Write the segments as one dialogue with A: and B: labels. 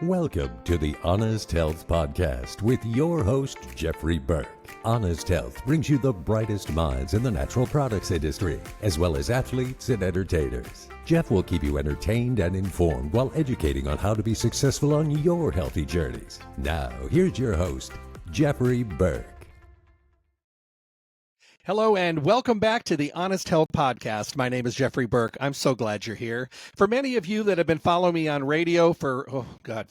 A: Welcome to the Honest Health Podcast with your host, Jeffrey Burke. Honest Health brings you the brightest minds in the natural products industry, as well as athletes and entertainers. Jeff will keep you entertained and informed while educating on how to be successful on your healthy journeys. Now, here's your host, Jeffrey Burke.
B: Hello and welcome back to the Honest Health Podcast. My name is Jeffrey Burke. I'm so glad you're here. For many of you that have been following me on radio for,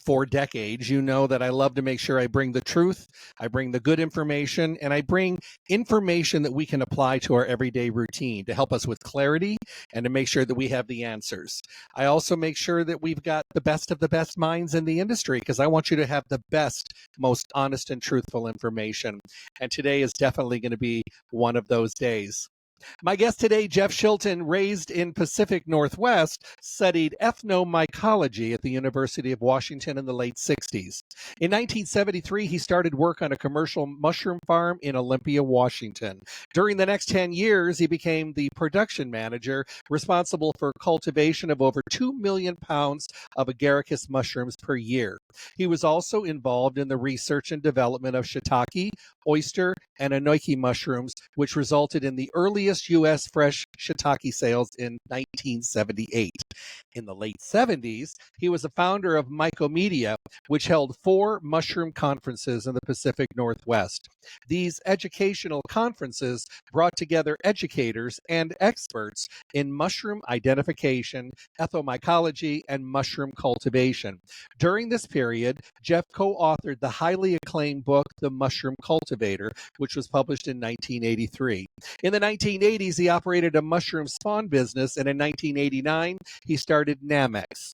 B: 4 decades, you know that I love to make sure I bring the truth, I bring the good information, and I bring information that we can apply to our everyday routine to help us with clarity and to make sure that we have the answers. I also make sure that we've got the best of the best minds in the industry because I want you to have the best, most honest and truthful information. And today is definitely going to be one of those days. My guest today, Jeff Chilton, raised in Pacific Northwest, studied ethno-mycology at the University of Washington in the late 60s. In 1973, he started work on a commercial mushroom farm in Olympia, Washington. During the next 10 years, he became the production manager responsible for cultivation of over 2 million pounds of agaricus mushrooms per year. He was also involved in the research and development of shiitake, oyster, and enoki mushrooms, which resulted in the earliest U.S. fresh shiitake sales in 1978. In the late 70s, he was a founder of Mycomedia, which held 4 mushroom conferences in the Pacific Northwest. These educational conferences brought together educators and experts in mushroom identification, ethno-mycology, and mushroom cultivation. During this period, Jeff co-authored the highly acclaimed book, The Mushroom Cultivator, which was published in 1983. In the 1980s, he operated a mushroom spawn business, and in 1989, he started Namex.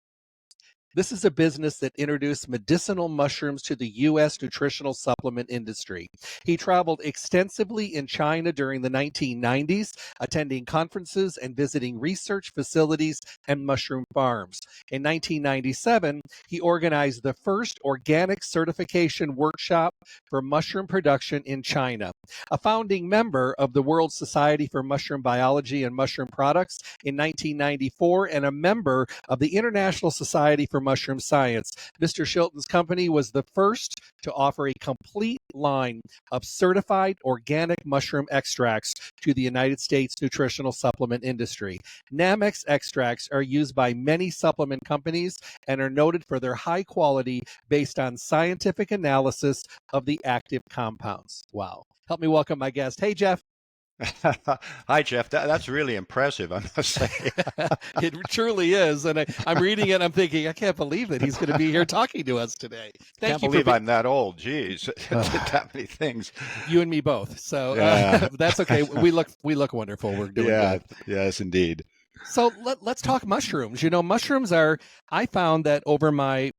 B: This is a business that introduced medicinal mushrooms to the U.S. nutritional supplement industry. He traveled extensively in China during the 1990s, attending conferences and visiting research facilities and mushroom farms. In 1997, he organized the first organic certification workshop for mushroom production in China. A founding member of the World Society for Mushroom Biology and Mushroom Products in 1994 and a member of the International Society for Mushroom Science, Mr. Chilton's company was the first to offer a complete line of certified organic mushroom extracts to the United States nutritional supplement industry. Namex extracts are used by many supplement companies and are noted for their high quality based on scientific analysis of the active compounds. Wow. Help me welcome my guest. Hey, Jeff.
C: Hi, Jeff. That's really impressive, I must say.
B: It truly is. And I'm reading it and I'm thinking, I can't believe that he's going to be here talking to us today.
C: Can't believe I'm that old. Geez, did that many things.
B: You and me both. So that's okay. We look wonderful. We're doing good.
C: Yes, indeed.
B: So let's talk mushrooms. You know, mushrooms I found that over my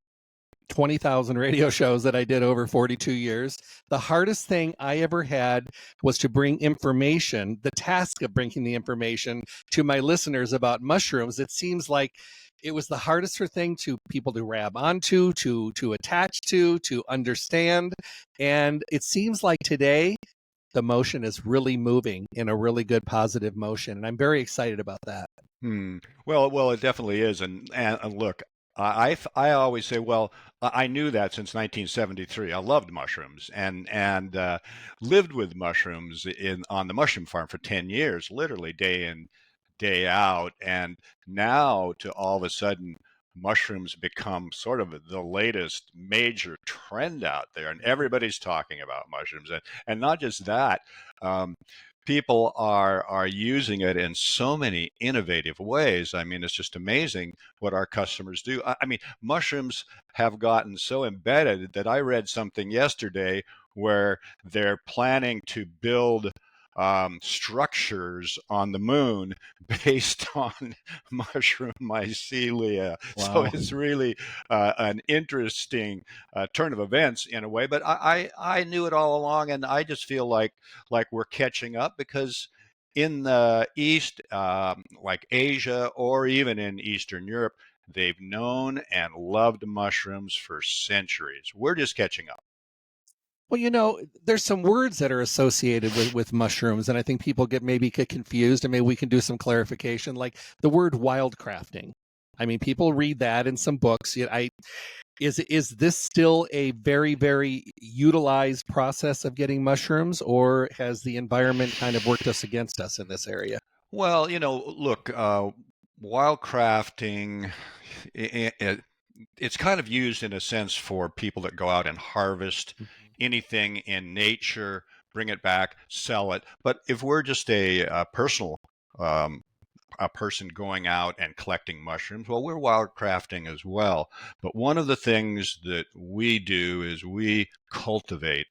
B: 20,000 radio shows that I did over 42 years, the hardest thing I ever had was to bring information, the task of bringing the information to my listeners about mushrooms. It seems like it was the hardest thing to people to grab onto, to attach to understand. And it seems like today, the motion is really moving in a really good positive motion. And I'm very excited about that.
C: Well, it definitely is. And look, I always say, well, I knew that since 1973. I loved mushrooms and lived with mushrooms on the mushroom farm for 10 years, literally day in, day out. And now to all of a sudden, mushrooms become sort of the latest major trend out there, and everybody's talking about mushrooms. And not just that, people are using it in so many innovative ways. I mean, it's just amazing what our customers do. I mean, mushrooms have gotten so embedded that I read something yesterday where they're planning to build structures on the moon based on mushroom mycelia.
B: Wow.
C: So it's really an interesting turn of events in a way. But I knew it all along, and I just feel like we're catching up because in the East, like Asia or even in Eastern Europe, they've known and loved mushrooms for centuries. We're just catching up.
B: Well, you know, there's some words that are associated with mushrooms, and I think people get confused, and maybe we can do some clarification, like the word wildcrafting. I mean, people read that in some books. Is this still a very, very utilized process of getting mushrooms, or has the environment kind of worked us against us in this area?
C: Well, look, wild crafting, it's kind of used in a sense for people that go out and harvest
B: Mhm.
C: anything in nature, bring it back, sell it. But if we're just a personal um, a person going out and collecting mushrooms, well, we're wildcrafting as well. But one of the things that we do is we cultivate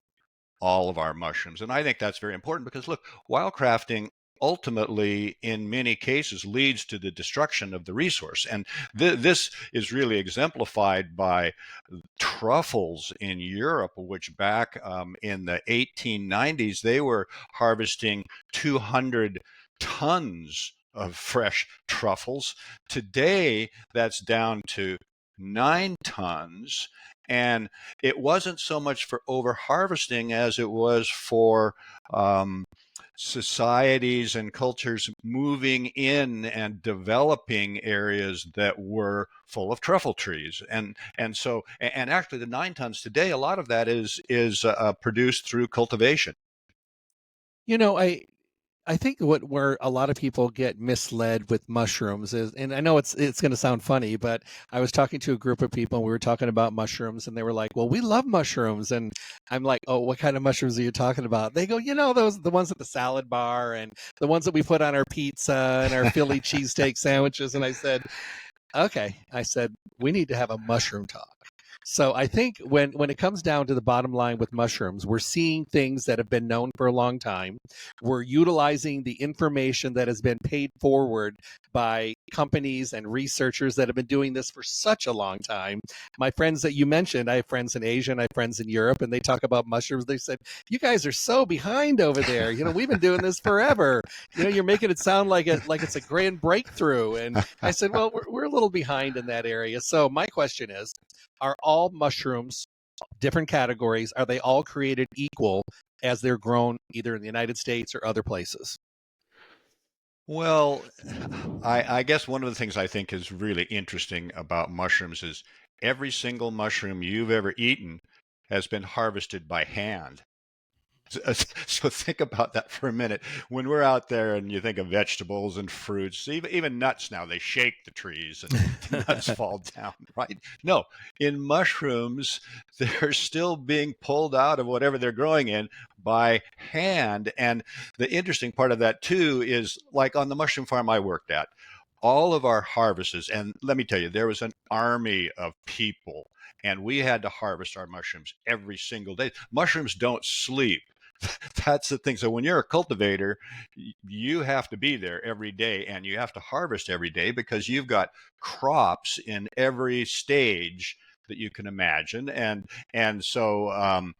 C: all of our mushrooms. And I think that's very important because, look, wildcrafting ultimately, in many cases, leads to the destruction of the resource. And this is really exemplified by truffles in Europe, which back in the 1890s, they were harvesting 200 tons of fresh truffles. Today, that's down to 9 tons. And it wasn't so much for over harvesting as it was for um, societies and cultures moving in and developing areas that were full of truffle trees. And actually the 9 tons today, a lot of that is produced through cultivation.
B: You know, I think where a lot of people get misled with mushrooms is, and I know it's going to sound funny, but I was talking to a group of people and we were talking about mushrooms, and they were like, "Well, we love mushrooms," and I'm like, "Oh, what kind of mushrooms are you talking about?" They go, "You know, those the ones at the salad bar and the ones that we put on our pizza and our Philly cheesesteak sandwiches." And I said, "Okay," I said, "We need to have a mushroom talk." So I think when it comes down to the bottom line with mushrooms, we're seeing things that have been known for a long time. We're utilizing the information that has been paid forward by companies and researchers that have been doing this for such a long time. My friends that you mentioned, I have friends in Asia and I have friends in Europe, and they talk about mushrooms. They said, "You guys are so behind over there. You know, we've been doing this forever. You know, you're making it sound like it's a grand breakthrough." And I said, "Well, we're a little behind in that area." So my question is, are all mushrooms, different categories, are they all created equal as they're grown either in the United States or other places?
C: Well, I guess one of the things I think is really interesting about mushrooms is every single mushroom you've ever eaten has been harvested by hand. So think about that for a minute. When we're out there and you think of vegetables and fruits, even nuts now, they shake the trees and the nuts fall down, right? No, in mushrooms, they're still being pulled out of whatever they're growing in by hand. And the interesting part of that, too, is like on the mushroom farm I worked at, all of our harvests, and let me tell you, there was an army of people, and we had to harvest our mushrooms every single day. Mushrooms don't sleep. That's the thing. So when you're a cultivator, you have to be there every day and you have to harvest every day because you've got crops in every stage that you can imagine. And so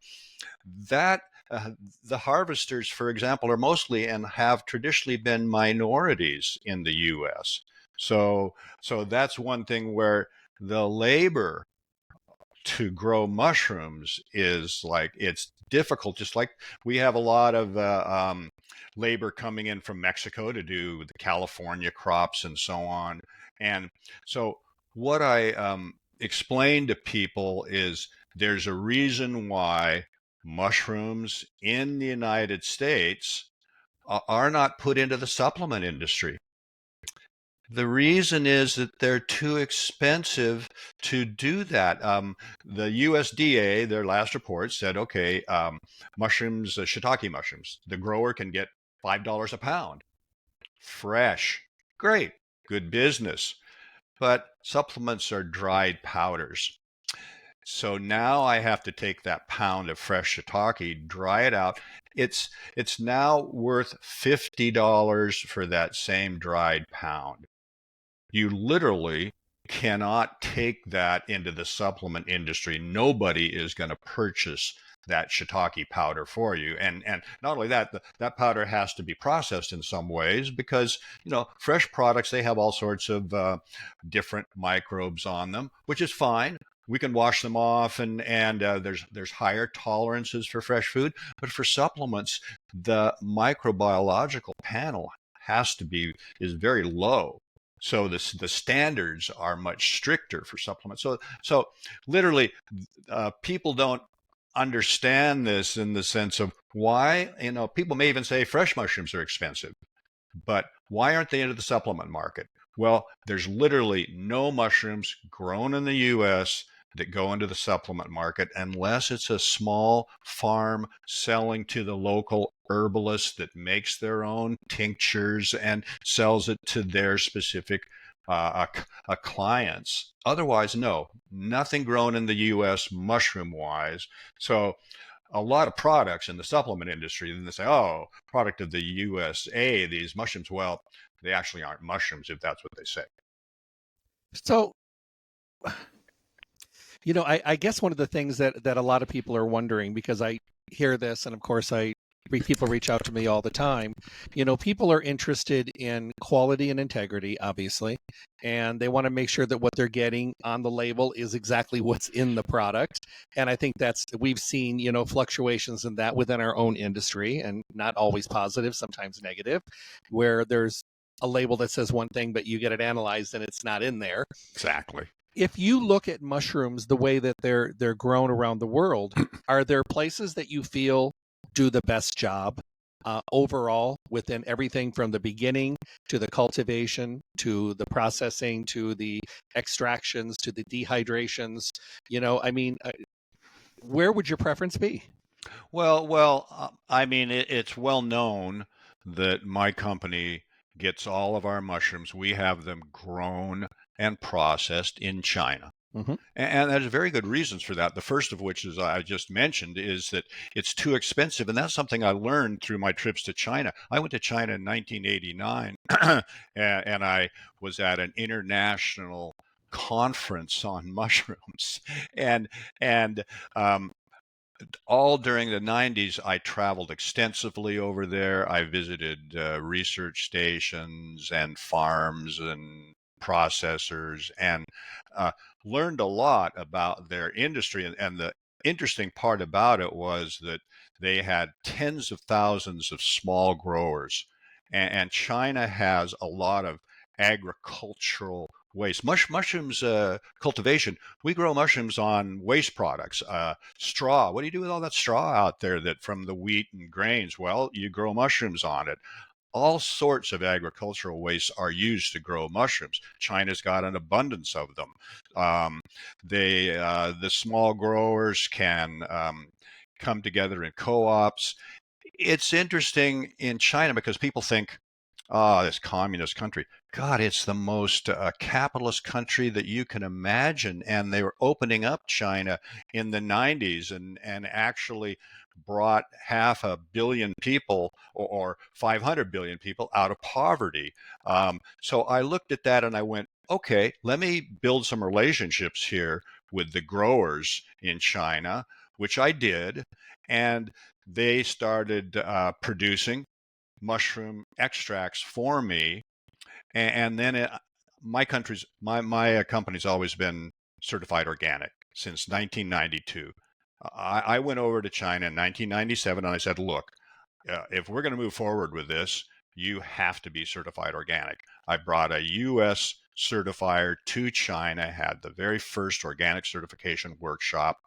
C: that the harvesters, for example, are mostly and have traditionally been minorities in the U.S. So that's one thing where the labor to grow mushrooms is like it's difficult. Just like we have a lot of labor coming in from Mexico to do the California crops and so on. And so what I explain to people is there's a reason why mushrooms in the United States are not put into the supplement industry. The reason is that they're too expensive to do that. The USDA, their last report said, okay, mushrooms, shiitake mushrooms, the grower can get $5 a pound, fresh, great, good business. But supplements are dried powders. So now I have to take that pound of fresh shiitake, dry it out. It's now worth $50 for that same dried pound. You literally cannot take that into the supplement industry. Nobody is going to purchase that shiitake powder for you. And not only that, that powder has to be processed in some ways because, fresh products, they have all sorts of different microbes on them, which is fine. We can wash them off, and there's higher tolerances for fresh food. But for supplements, the microbiological panel is very low. So the standards are much stricter for supplements. So literally, people don't understand this in the sense of why, people may even say fresh mushrooms are expensive, but why aren't they into the supplement market? Well, there's literally no mushrooms grown in the US that go into the supplement market unless it's a small farm selling to the local herbalist that makes their own tinctures and sells it to their specific clients. Otherwise, no, nothing grown in the US mushroom wise. So a lot of products in the supplement industry, then they say, oh, product of the USA, these mushrooms. Well, they actually aren't mushrooms if that's what they say.
B: So, I guess one of the things that a lot of people are wondering, because I hear this, and of course people reach out to me all the time. People are interested in quality and integrity, obviously, and they want to make sure that what they're getting on the label is exactly what's in the product. And I think we've seen, fluctuations in that within our own industry, and not always positive, sometimes negative, where there's a label that says one thing, but you get it analyzed and it's not in there.
C: Exactly.
B: If you look at mushrooms the way that they're grown around the world, are there places that you feel do the best job overall within everything from the beginning to the cultivation to the processing to the extractions to the dehydrations? Where would your preference be?
C: I mean, it's well known that my company gets all of our mushrooms. We have them grown and processed in China.
B: Mm-hmm.
C: And there's very good reasons for that. The first of which, as I just mentioned, is that it's too expensive. And that's something I learned through my trips to China. I went to China in 1989, and I was at an international conference on mushrooms. And, and, all during the 90s, I traveled extensively over there. I visited research stations and farms and processors and uh, learned a lot about their industry. And the interesting part about it was that they had tens of thousands of small growers. And China has a lot of agricultural waste. Mushrooms cultivation, we grow mushrooms on waste products. Straw, what do you do with all that straw out there that from the wheat and grains? Well, you grow mushrooms on it. All sorts of agricultural wastes are used to grow mushrooms. China's got an abundance of them. The small growers can come together in co-ops. It's interesting in China because people think, oh, this communist country. God, it's the most capitalist country that you can imagine. And they were opening up China in the 90s and actually brought 500 million people or 500 billion people out of poverty. So I looked at that and I went, okay, let me build some relationships here with the growers in China, which I did. And they started producing mushroom extracts for me, and then my company's always been certified organic since 1992. I went over to China in 1997 and I said, look, if we're going to move forward with this, you have to be certified organic. I brought a U.S. certifier to China, had the very first organic certification workshop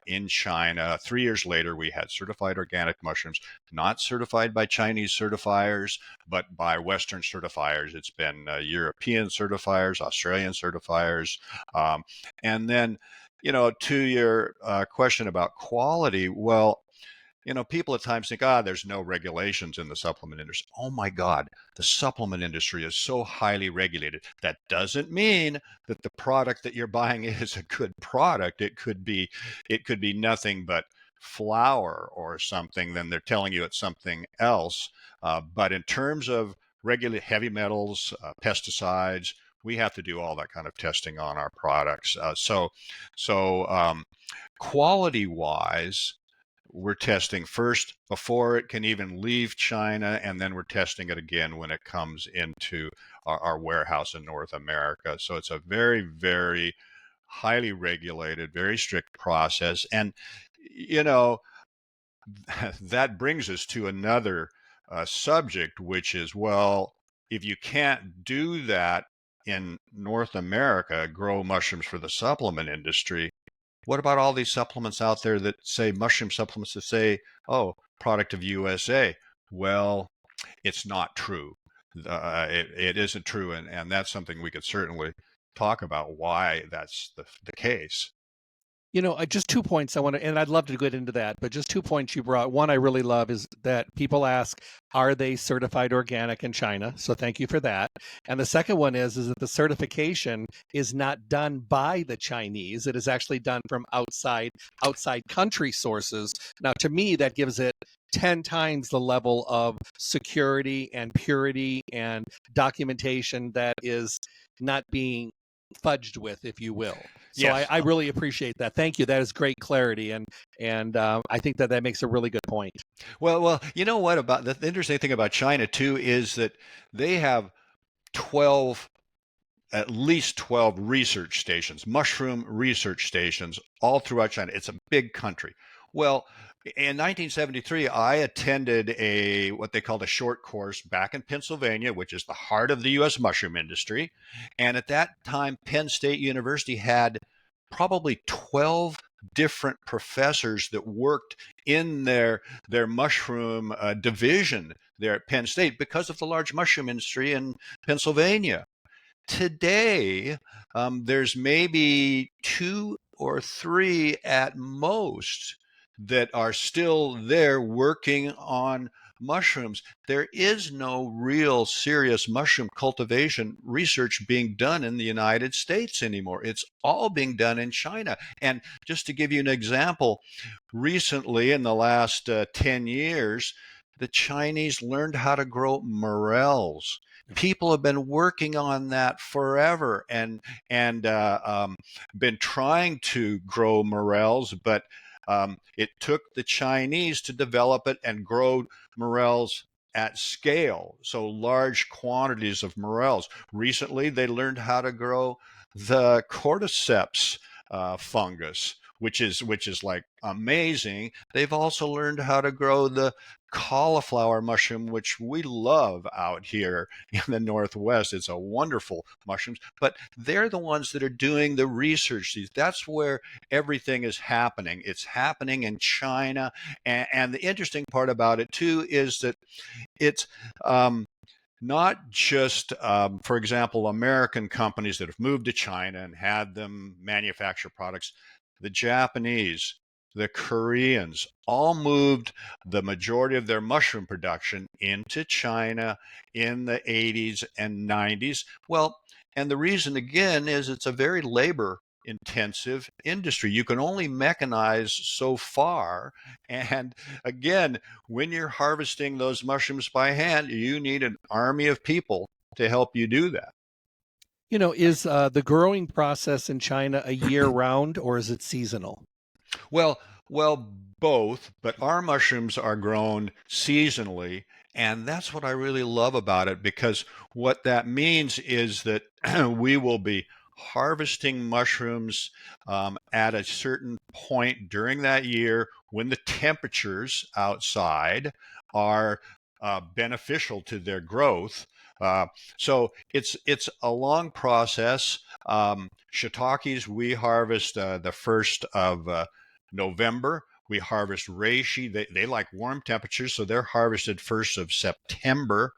C: in China. 3 years later, we had certified organic mushrooms, not certified by Chinese certifiers, but by Western certifiers. It's been European certifiers, Australian certifiers. And then, to your question about quality, well, people at times think, there's no regulations in the supplement industry. Oh my God, the supplement industry is so highly regulated. That doesn't mean that the product that you're buying is a good product. It could be nothing but flour or something. Then they're telling you it's something else. But in terms of regular heavy metals, pesticides, we have to do all that kind of testing on our products. So quality wise, we're testing first before it can even leave China, and then we're testing it again when it comes into our warehouse in North America. So it's a very, very highly regulated, very strict process. And, you know, that brings us to another subject, which is, well, if you can't do that, in North America grow mushrooms for the supplement industry, what about all these supplements out there that say mushroom supplements that say, oh, product of USA? Well, it's not true. It isn't true, and that's something we could certainly talk about why that's the case.
B: Just 2 points I want to, and I'd love to get into that, but just 2 points you brought. One I really love is that people ask, are they certified organic in China? So thank you for that. And the second one is that the certification is not done by the Chinese. It is actually done from outside country sources. Now, to me, that gives it 10 times the level of security and purity and documentation that is not being fudged with, if you will. So
C: Yes.
B: I really appreciate that. Thank you. That is great clarity, and I think that makes a really good point.
C: Well, you know what about the interesting thing about China too is that they have 12 at least 12 research stations, mushroom research stations all throughout China. It's a big country. Well, in 1973, I attended what they called a short course back in Pennsylvania, which is the heart of the U.S. mushroom industry. And at that time, Penn State University had probably 12 different professors that worked in their mushroom division there at Penn State because of the large mushroom industry in Pennsylvania. Today, there's maybe two or three at most that are still there working on mushrooms. There is no real serious mushroom cultivation research being done in the United States anymore. It's all being done in China. And just to give you an example, recently in the last 10 years, the Chinese learned how to grow morels. People have been working on that forever and been trying to grow morels, but it took the Chinese to develop it and grow morels at scale, so large quantities of morels. Recently, they learned how to grow the cordyceps fungus, which is like amazing. They've also learned how to grow the cauliflower mushroom, which we love out here in the Northwest. It's a wonderful mushroom, but they're the ones that are doing the research. That's where everything is happening. It's happening in China. And the interesting part about it, too, is that it's not just, for example, American companies that have moved to China and had them manufacture products. The Japanese, the Koreans all moved the majority of their mushroom production into China in the 80s and 90s. Well, and the reason again is it's a very labor intensive industry. You can only mechanize so far. And again, when you're harvesting those mushrooms by hand, you need an army of people to help you do that.
B: Is the growing process in China a year round or is it seasonal?
C: Well, both, but our mushrooms are grown seasonally, and that's what I really love about it because what that means is that we will be harvesting mushrooms at a certain point during that year when the temperatures outside are beneficial to their growth. So it's a long process. Shiitakes we harvest the first of November. We harvest reishi. They like warm temperatures, so they're harvested 1st of September.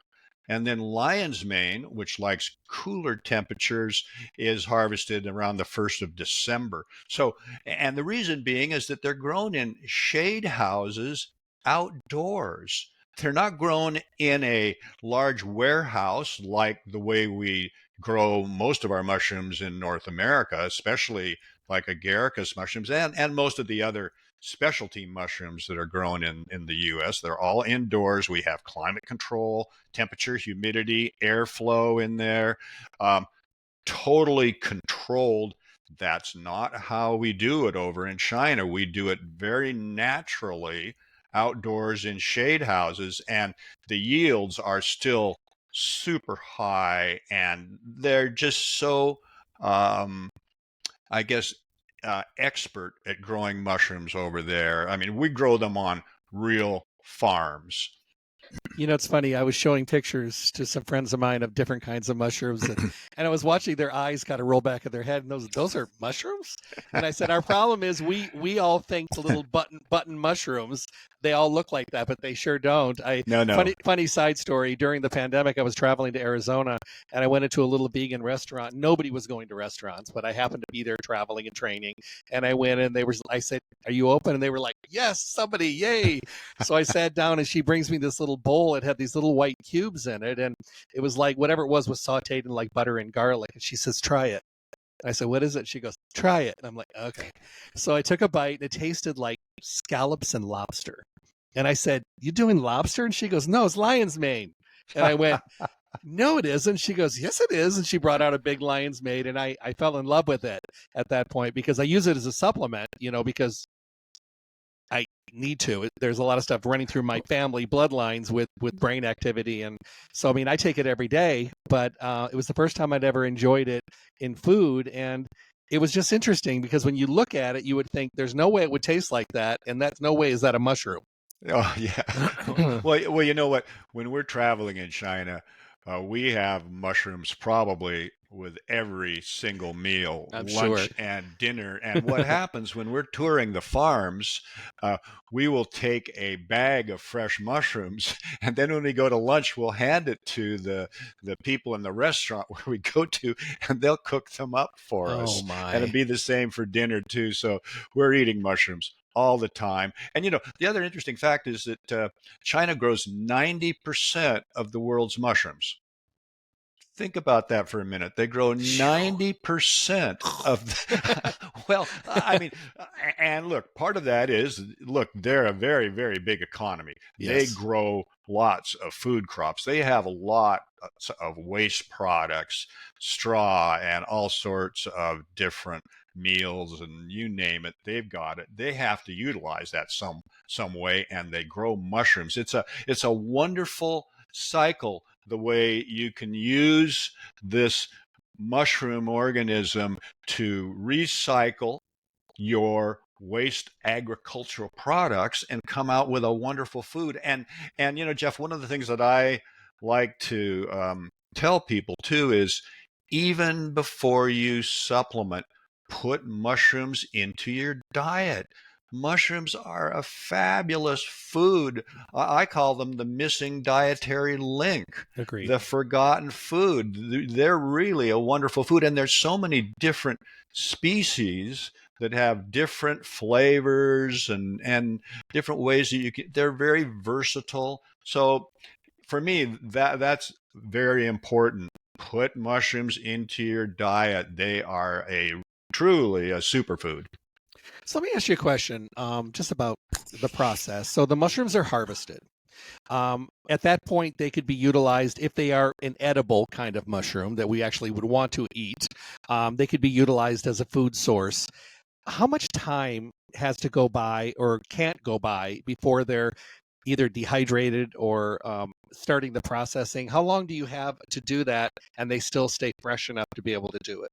C: And then lion's mane, which likes cooler temperatures, is harvested around the 1st of December. So, and the reason being is that they're grown in shade houses outdoors. They're not grown in a large warehouse like the way we grow most of our mushrooms in North America, especially like agaricus mushrooms and most of the other specialty mushrooms that are grown in the US. They're all indoors. We have climate control, temperature, humidity, airflow in there, um, totally controlled. That's not how we do it over in China. We do it very naturally outdoors in shade houses, and the yields are still super high, and they're just so I guess, expert at growing mushrooms over there. I mean, we grow them on real farms.
B: You know, it's funny. I was showing pictures to some friends of mine of different kinds of mushrooms, and I was watching their eyes kind of roll back in their head, and those are mushrooms. And I said, our problem is we all think the little button mushrooms, they all look like that, but they sure don't.
C: No.
B: Funny side story. During the pandemic, I was traveling to Arizona, and I went into a little vegan restaurant. Nobody was going to restaurants, but I happened to be there traveling and training, and I went and I said, "Are you open?" And they were like, "Yes, somebody, yay!" So I sat down, and she brings me this little bowl. It had these little white cubes in it, and it was like whatever it was sauteed in like butter and garlic. And she says, "Try it." And I said, "What is it?" She goes, "Try it." And I'm like, "Okay." So I took a bite, and it tasted like scallops and lobster. And I said, "You doing lobster?" And she goes, "No, it's lion's mane." And I went, "No, it isn't." She goes, "Yes, it is." And she brought out a big lion's mane, and I fell in love with it at that point because I use it as a supplement, because I need to. There's a lot of stuff running through my family bloodlines with brain activity, and so I mean I take it every day. But it was the first time I'd ever enjoyed it in food, and it was just interesting because when you look at it, you would think there's no way it would taste like that, and that's no way is that a mushroom.
C: Oh yeah. Well, you know what? When we're traveling in China, we have mushrooms probably with every single meal,
B: I'm sure.
C: lunch and dinner. And what happens when we're touring the farms, uh, we will take a bag of fresh mushrooms, and then when we go to lunch, we'll hand it to the people in the restaurant where we go to, and they'll cook them up for
B: Oh
C: us. And
B: my.
C: it'll be the same for dinner too. So we're eating mushrooms all the time. And the other interesting fact is that China grows 90% of the world's mushrooms. Think about that for a minute. They grow 90% of well, I mean, and look, part of that is, look, they're a very, very big economy. They
B: Yes.
C: grow lots of food crops. They have a lot of waste products, straw, and all sorts of different meals, and you name it, they've got it. They have to utilize that some way, and they grow mushrooms. It's a wonderful cycle, the way you can use this mushroom organism to recycle your waste agricultural products and come out with a wonderful food. And Jeff, one of the things that I like to tell people too is, even before you supplement, put mushrooms into your diet. Mushrooms are a fabulous food. I call them the missing dietary link,
B: Agreed.
C: the forgotten food. They're really a wonderful food, and there's so many different species that have different flavors and different ways that you can. They're very versatile. So for me, that's very important. Put mushrooms into your diet. They are truly a superfood.
B: So let me ask you a question, just about the process. So the mushrooms are harvested. At that point, they could be utilized if they are an edible kind of mushroom that we actually would want to eat. They could be utilized as a food source. How much time has to go by or can't go by before they're either dehydrated or starting the processing? How long do you have to do that and they still stay fresh enough to be able to do it?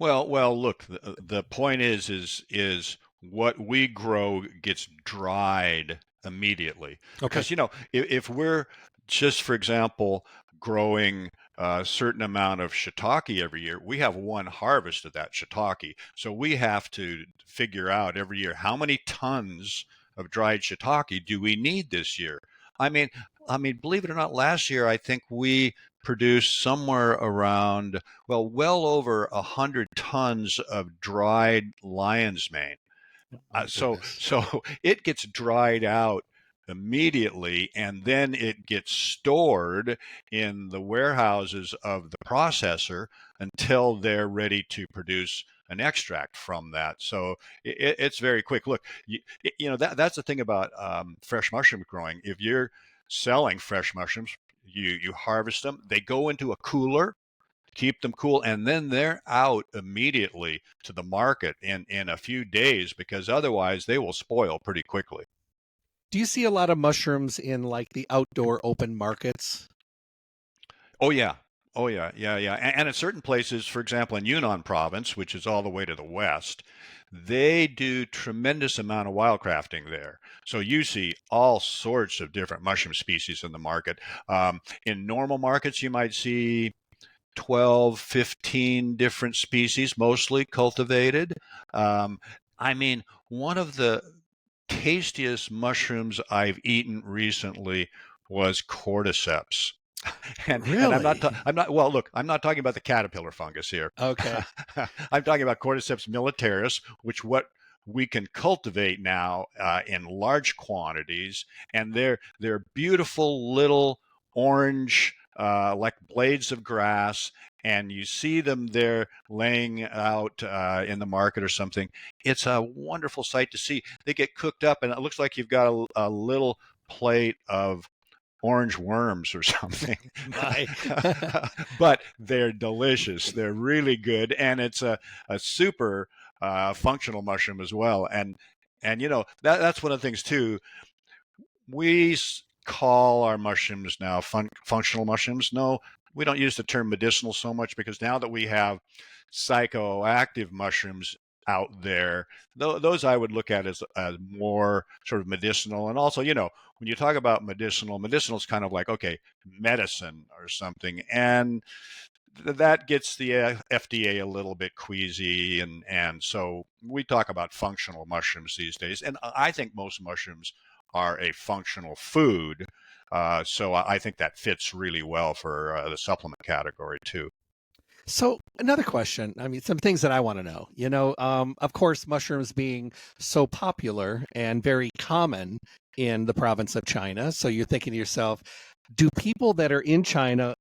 C: Well, look, the point is what we grow gets dried immediately.
B: Okay.
C: Because, if we're just, for example, growing a certain amount of shiitake every year, we have one harvest of that shiitake. So we have to figure out every year, how many tons of dried shiitake do we need this year? I mean, believe it or not, last year I think we produced somewhere around, well over 100 tons of dried lion's mane.
B: Oh, my
C: So
B: goodness.
C: so it gets dried out immediately, and then it gets stored in the warehouses of the processor until they're ready to produce an extract from that. So it's very quick. Look, that's the thing about fresh mushroom growing. If you're selling fresh mushrooms, you harvest them, they go into a cooler, keep them cool, and then they're out immediately to the market in a few days, because otherwise they will spoil pretty quickly.
B: Do you see a lot of mushrooms in like the outdoor open markets?
C: Oh yeah. Oh yeah, yeah, yeah. And in certain places, for example, in Yunnan province, which is all the way to the west, they do tremendous amount of wildcrafting there. So you see all sorts of different mushroom species in the market. In normal markets, you might see 12, 15 different species, mostly cultivated. Um, I mean, one of the tastiest mushrooms I've eaten recently was cordyceps. And
B: Really?
C: I'm not well look, I'm not talking about the caterpillar fungus here.
B: Okay.
C: I'm talking about cordyceps militaris, which what we can cultivate now in large quantities, and they're beautiful little orange like blades of grass, and you see them there laying out in the market or something. It's a wonderful sight to see. They get cooked up, and it looks like you've got a little plate of orange worms or something.
B: My.
C: But they're delicious. They're really good, and it's a super functional mushroom as well. And you know that's one of the things too. We call our mushrooms now functional mushrooms. No, we don't use the term medicinal so much because now that we have psychoactive mushrooms out there, those I would look at as more sort of medicinal. And also, you know, when you talk about medicinal is kind of like, okay, medicine or something. And that gets the FDA a little bit queasy, and so we talk about functional mushrooms these days. And I think most mushrooms are a functional food, so I think that fits really well for the supplement category too.
B: So another question. I mean, some things that I want to know. Of course, mushrooms being so popular and very common in the province of China. So you're thinking to yourself, do people that are in China,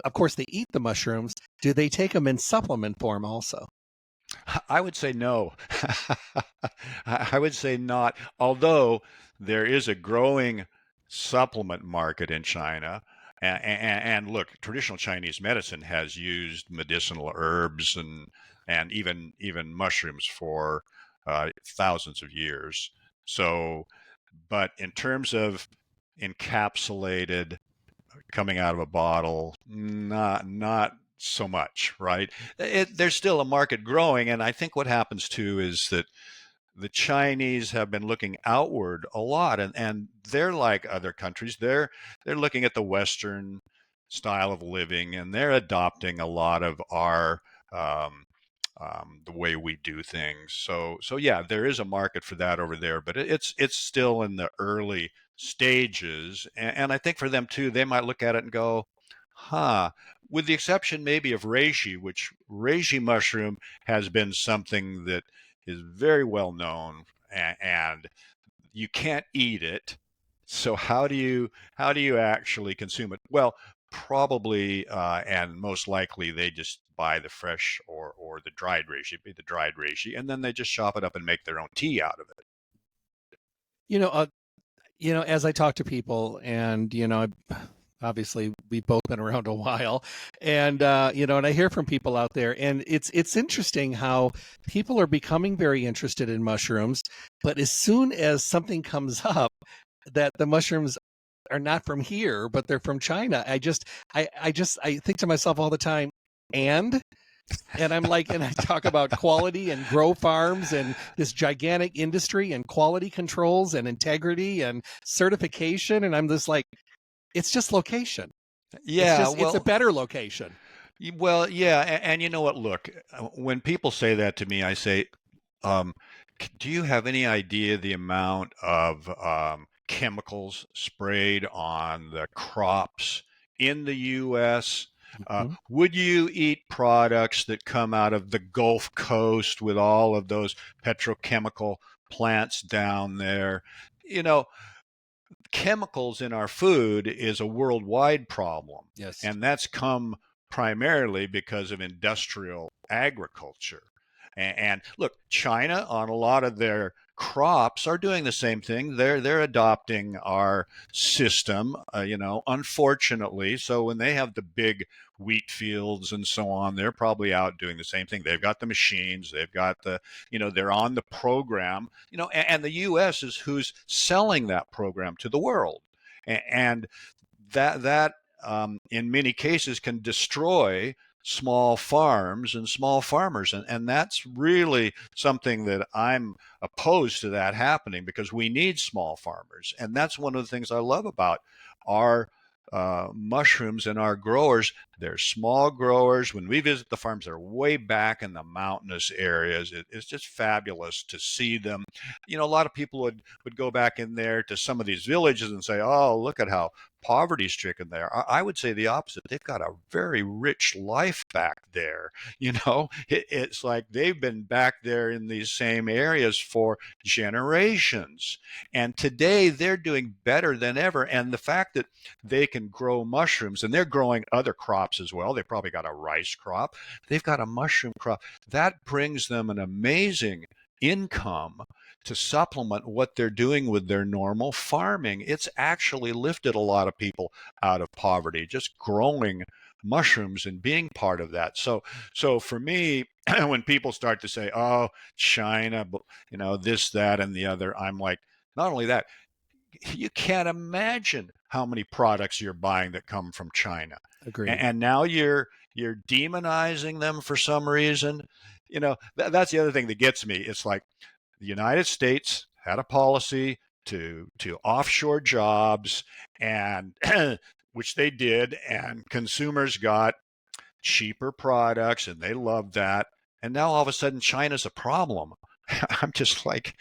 B: of course, they eat the mushrooms. Do they take them in supplement form also?
C: I would say no. I would say not. Although there is a growing supplement market in China. And look, traditional Chinese medicine has used medicinal herbs and even mushrooms for thousands of years. So, but in terms of encapsulated coming out of a bottle, not so much, right? There's still a market growing, and I think what happens too is that the Chinese have been looking outward a lot, and they're like other countries. They're looking at the Western style of living, and they're adopting a lot of our um, the way we do things. So yeah, there is a market for that over there, but it's still in the early stages. And I think for them too, they might look at it and go, huh. With the exception maybe of reishi, which reishi mushroom has been something that is very well known, and you can't eat it. So how do you actually consume it? Well, probably and most likely they just buy the fresh or the dried reishi, the dried reishi, and then they just chop it up and make their own tea out of it.
B: You know, uh, as I talk to people, and obviously we've both been around a while, and and I hear from people out there, and it's interesting how people are becoming very interested in mushrooms, but as soon as something comes up that the mushrooms are not from here, but they're from China, I think to myself all the time, and I'm like, and I talk about quality and grow farms and this gigantic industry and quality controls and integrity and certification. And I'm just like, it's just location.
C: Yeah,
B: It's a
C: well,
B: better location.
C: well, yeah, and you know what? Look, when people say that to me, I say, um, do you have any idea the amount of chemicals sprayed on the crops in the U.S.?
B: Mhm.
C: Would you eat products that come out of the Gulf Coast with all of those petrochemical plants down there? You know, chemicals in our food is a worldwide problem,
B: Yes.
C: and that's come primarily because of industrial agriculture. And look, China on a lot of their crops are doing the same thing. They're adopting our system, unfortunately. So when they have the big wheat fields and so on, they're probably out doing the same thing. They've got the machines, they've got they're on the program, and the US is who's selling that program to the world. And that in many cases can destroy small farms and small farmers. And that's really something that I'm opposed to that happening, because we need small farmers. And that's one of the things I love about our mushrooms and our growers. They're small growers. When we visit the farms, they're way back in the mountainous areas. It's just fabulous to see them. A lot of people would go back in there to some of these villages and say, oh, look at how poverty stricken they are. I would say the opposite. They've got a very rich life back there. It's like they've been back there in these same areas for generations. And today they're doing better than ever. And the fact that they can grow mushrooms, and they're growing other crops as well. They've probably got a rice crop. They've got a mushroom crop. That brings them an amazing income to supplement what they're doing with their normal farming. It's actually lifted a lot of people out of poverty, just growing mushrooms and being part of that. So for me, when people start to say, oh, China, this, that, and the other, I'm like, not only that, you can't imagine how many products you're buying that come from China.
B: Agreed.
C: And now you're demonizing them for some reason. That's the other thing that gets me. It's like the United States had a policy to offshore jobs, and which they did, and consumers got cheaper products, and they loved that. And now all of a sudden China's a problem. I'm just like,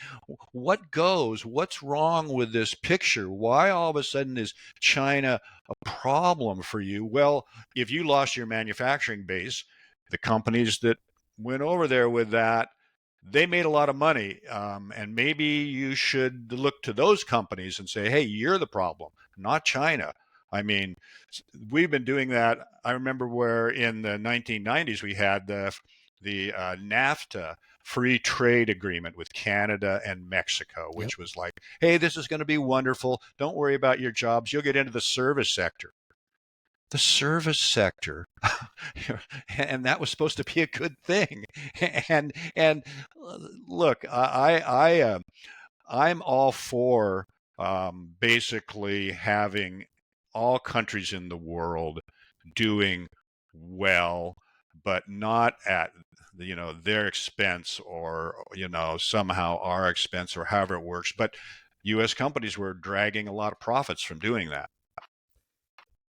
C: what's wrong with this picture? Why all of a sudden is China a problem for you? Well, if you lost your manufacturing base, the companies that went over there with that, they made a lot of money. And maybe you should look to those companies and say, hey, you're the problem, not China. I mean, we've been doing that. I remember where in the 1990s we had the NAFTA free trade agreement with Canada and Mexico, which
B: Yep.
C: was like, hey, this is going to be wonderful. Don't worry about your jobs. You'll get into the service sector. The service sector, and that was supposed to be a good thing. And look, I'm all for basically having all countries in the world doing well, but not at their expense, or somehow our expense, or however it works. But U.S. companies were dragging a lot of profits from doing that.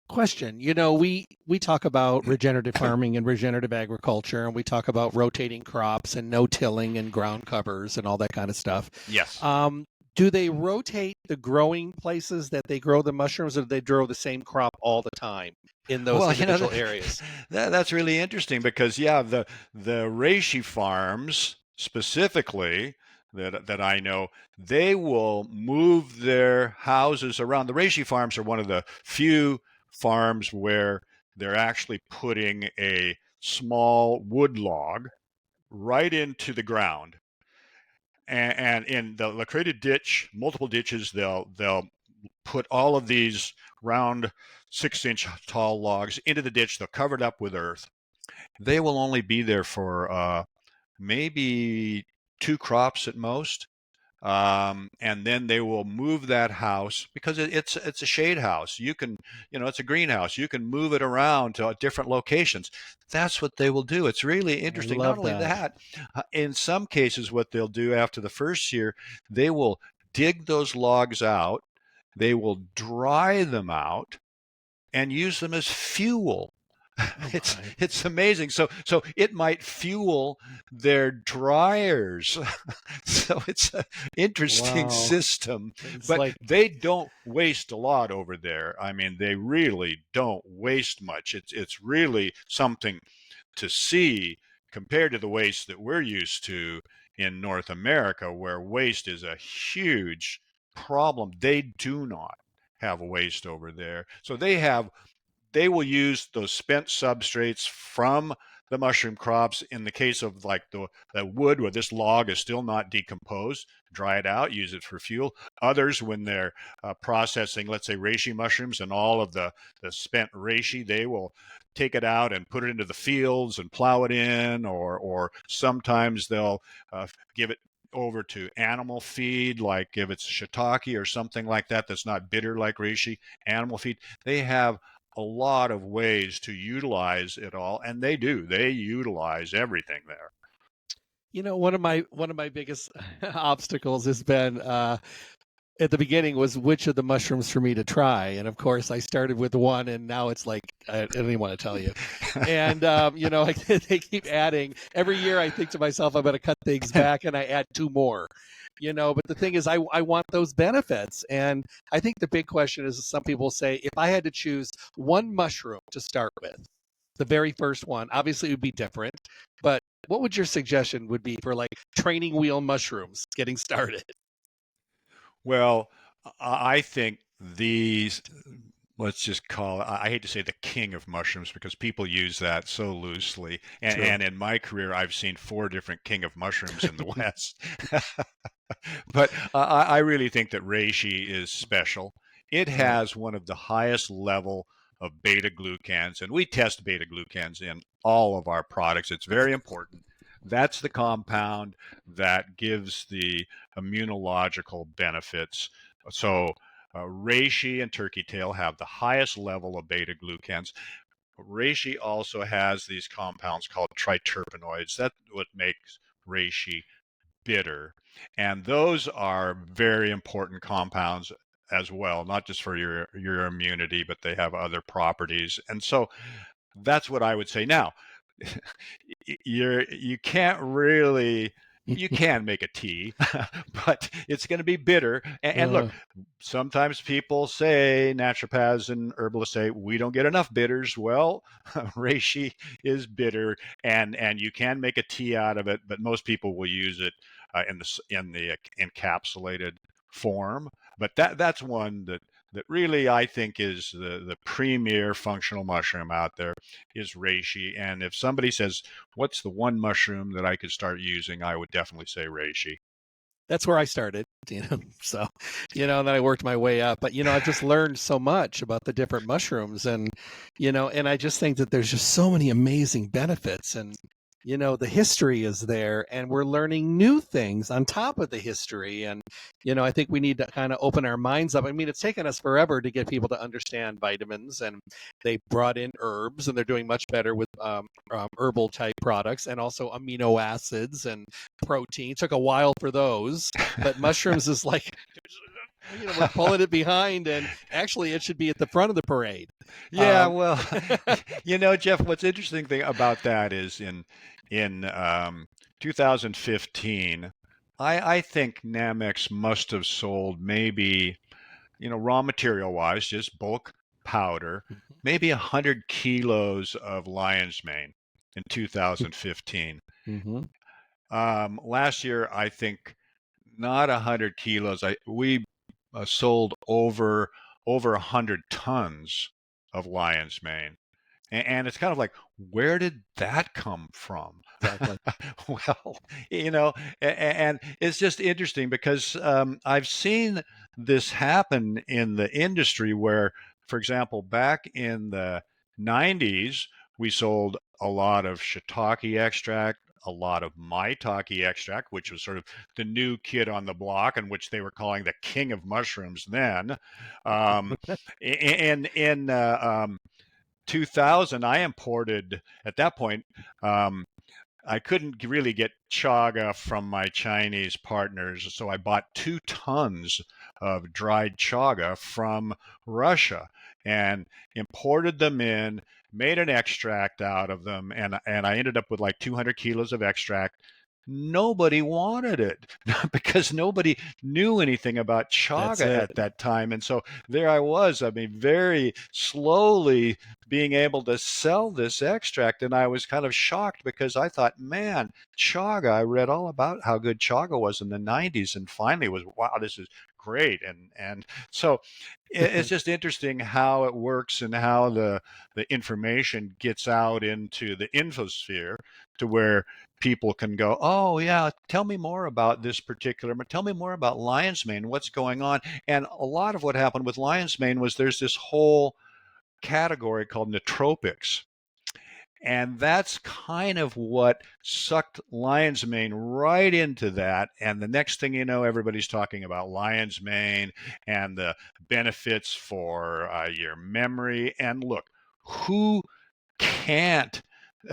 B: Question. We talk about regenerative farming and regenerative agriculture, and we talk about rotating crops and no tilling and ground covers and all that kind of stuff.
C: Yes.
B: Do they rotate the growing places that they grow the mushrooms, or do they grow the same crop all the time in those individual areas?
C: That's really interesting, because the reishi farms specifically that I know, they will move their houses around. The reishi farms are one of the few farms where they're actually putting a small wood log right into the ground, and in the created ditch, multiple ditches, they'll put all of these round 6-inch tall logs into the ditch. They'll cover it up with earth. They will only be there for maybe 2 crops at most. And then they will move that house, because it's a shade house. You can, it's a greenhouse. You can move it around to different locations. That's what they will do. It's really interesting.
B: love
C: Not only
B: that.
C: in some cases, what they'll do after the first year, they will dig those logs out. They will dry them out and use them as fuel. It's amazing. So it might fuel their dryers. So it's an interesting system.
B: It's
C: But
B: like,
C: they don't waste a lot over there. I mean, they really don't waste much. It's really something to see, compared to the waste that we're used to in North America, where waste is a huge problem. They do not have waste over there. So they will use those spent substrates from the mushroom crops. In the case of like the wood, where this log is still not decomposed, dry it out, use it for fuel. Others, when they're processing, let's say, reishi mushrooms, and all of the spent reishi, they will take it out and put it into the fields and plow it in, or sometimes they'll give it over to animal feed, like if it's shiitake or something like that that's not bitter like reishi, animal feed. They have a lot of ways to utilize it all, and they do. They utilize everything there.
B: One of my biggest obstacles has been at the beginning was which of the mushrooms for me to try, and of course I started with one, and now it's like I don't even want to tell you. And they keep adding every year. I think to myself, I'm going to cut things back, and I add two more. But the thing is, I want those benefits, and I think the big question is, some people say, if I had to choose one mushroom to start with, the very first one, obviously it would be different, but what would your suggestion would be for like training wheel mushrooms getting started?
C: Well, I think these, let's just call it, I hate to say the king of mushrooms because people use that so loosely.
B: True.
C: And in my career, I've seen 4 different king of mushrooms in the West. But I really think that reishi is special. It has one of the highest level of beta glucans, and we test beta glucans in all of our products. It's very important. That's the compound that gives the immunological benefits. So reishi and turkey tail have the highest level of beta glucans. Reishi also has these compounds called triterpenoids. That's what makes reishi bitter. And those are very important compounds as well, not just for your immunity, but they have other properties. And so that's what I would say. Now, you can't really, you can make a tea, but it's going to be bitter. And look, sometimes people say, naturopaths and herbalists say, we don't get enough bitters. Well, reishi is bitter, and you can make a tea out of it, but most people will use it in the encapsulated form. But that's one that really I think is the premier functional mushroom out there is reishi. And if somebody says, what's the one mushroom that I could start using, I would definitely say reishi.
B: That's where I started, so, and then I worked my way up. But, I've just learned so much about the different mushrooms, and, and I just think that there's just so many amazing benefits, and, the history is there, and we're learning new things on top of the history. And, I think we need to kind of open our minds up. I mean, it's taken us forever to get people to understand vitamins, and they brought in herbs, and they're doing much better with herbal type products, and also amino acids and protein. It took a while for those, but mushrooms is like, we're pulling it behind, and actually it should be at the front of the parade.
C: Yeah, well, Jeff, what's interesting thing about that is in 2015, I think Namex must have sold maybe, raw material wise, just bulk powder, maybe 100 kilos of lion's mane in 2015.
B: Mm-hmm.
C: Last year, I think not 100 kilos. We sold over 100 tons of lion's mane. And it's kind of like, where did that come from?
B: Exactly.
C: Well, and it's just interesting because I've seen this happen in the industry where, for example, back in the 90s, we sold a lot of shiitake extract, a lot of maitake extract, which was sort of the new kid on the block, and which they were calling the king of mushrooms then. In 2000, I imported at that point. I couldn't really get chaga from my Chinese partners, so I bought 2 tons of dried chaga from Russia and imported them in, made an extract out of them, and I ended up with like 200 kilos of extract. Nobody wanted it because nobody knew anything about chaga at that time. And so there I was, I mean, very slowly being able to sell this extract. And I was kind of shocked because I thought, man, chaga, I read all about how good chaga was in the 90s, and finally was, wow, this is great. And so it's just interesting how it works and how the information gets out into the infosphere to where people can go, oh yeah, tell me more about this particular, tell me more about lion's mane, what's going on. And a lot of what happened with lion's mane was there's this whole category called nootropics. And that's kind of what sucked lion's mane right into that. And the next thing you know, everybody's talking about lion's mane and the benefits for your memory. And look, who can't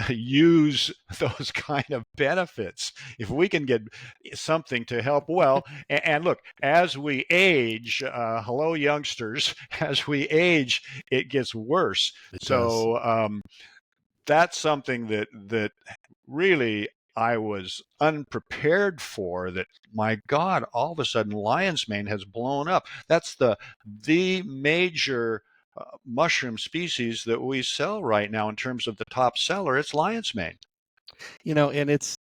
C: use those kind of benefits if we can get something to help? Well, and look, as we age, hello youngsters, as we age it gets worse.
B: It does.
C: So that's something that really I was unprepared for. That, my God, all of a sudden lion's mane has blown up. That's the major mushroom species that we sell right now in terms of the top seller. It's lion's mane.
B: And it's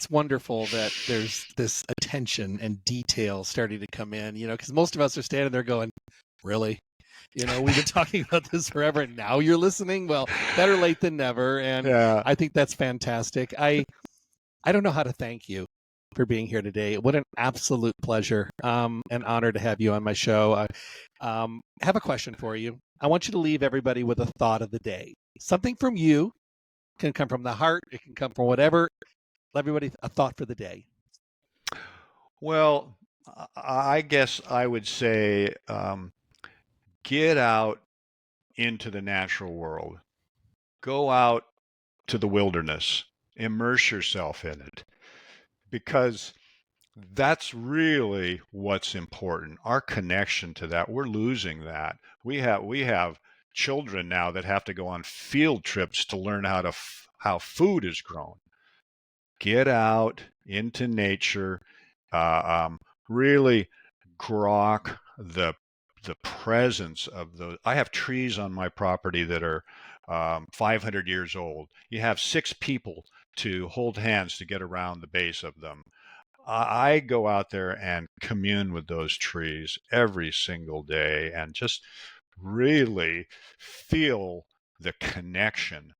B: wonderful that there's this attention and detail starting to come in, because most of us are standing there going, really? We've been talking about this forever, and now you're listening? Well, better late than never. And
C: Yeah.
B: I think that's fantastic. I don't know how to thank you for being here today. What an absolute pleasure and honor to have you on my show. I have a question for you. I want you to leave everybody with a thought of the day. Something from you. Can come from the heart. It can come from whatever. Everybody, a thought for the day.
C: Well, I guess I would say get out into the natural world. Go out to the wilderness. Immerse yourself in it, because that's really what's important. Our connection to that. We're losing that. We have children now that have to go on field trips to learn how food is grown. Get out into nature. Really grok the presence of those. I have trees on my property that are 500 years old. You have 6 people to hold hands to get around the base of them. I go out there and commune with those trees every single day and just really feel the connection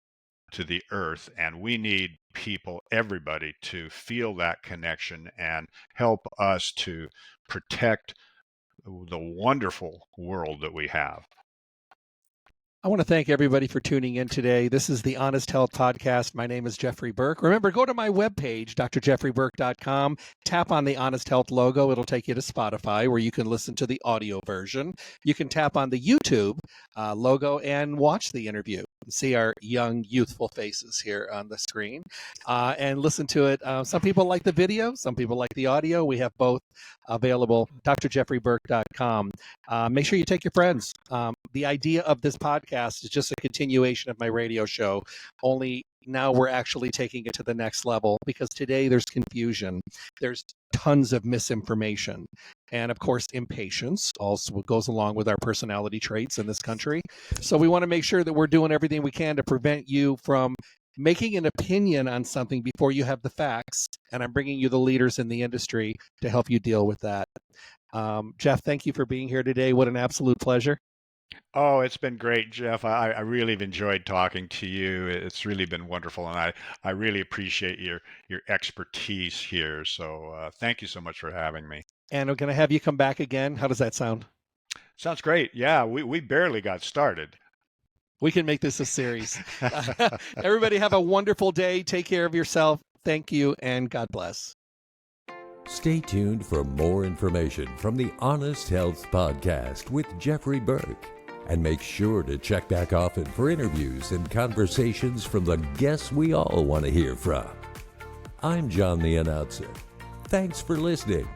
C: to the earth. And we need people, everybody, to feel that connection and help us to protect the wonderful world that we have.
B: I want to thank everybody for tuning in today. This is the Honest Health Podcast. My name is Jeffrey Burke. Remember, go to my webpage, drjeffreyburke.com, tap on the Honest Health logo. It'll take you to Spotify, where you can listen to the audio version. You can tap on the YouTube logo and watch the interview. See our young, youthful faces here on the screen and listen to it. Some people like the video. Some people like the audio. We have both available, drjeffreyburke.com. Make sure you take your friends. The idea of this podcast is just a continuation of my radio show, only now we're actually taking it to the next level, because today there's confusion. There's tons of misinformation. And of course, impatience also goes along with our personality traits in this country. So we want to make sure that we're doing everything we can to prevent you from making an opinion on something before you have the facts. And I'm bringing you the leaders in the industry to help you deal with that. Jeff, thank you for being here today. What an absolute pleasure.
C: Oh, it's been great, Jeff. I really have enjoyed talking to you. It's really been wonderful, and I really appreciate your expertise here. So thank you so much for having me.
B: And we're going to have you come back again. How does that sound?
C: Sounds great. Yeah, we barely got started.
B: We can make this a series. Everybody have a wonderful day. Take care of yourself. Thank you, and God bless.
A: Stay tuned for more information from the Honest Health Podcast with Jeffrey Burke. And make sure to check back often for interviews and conversations from the guests we all want to hear from. I'm John the Announcer. Thanks for listening.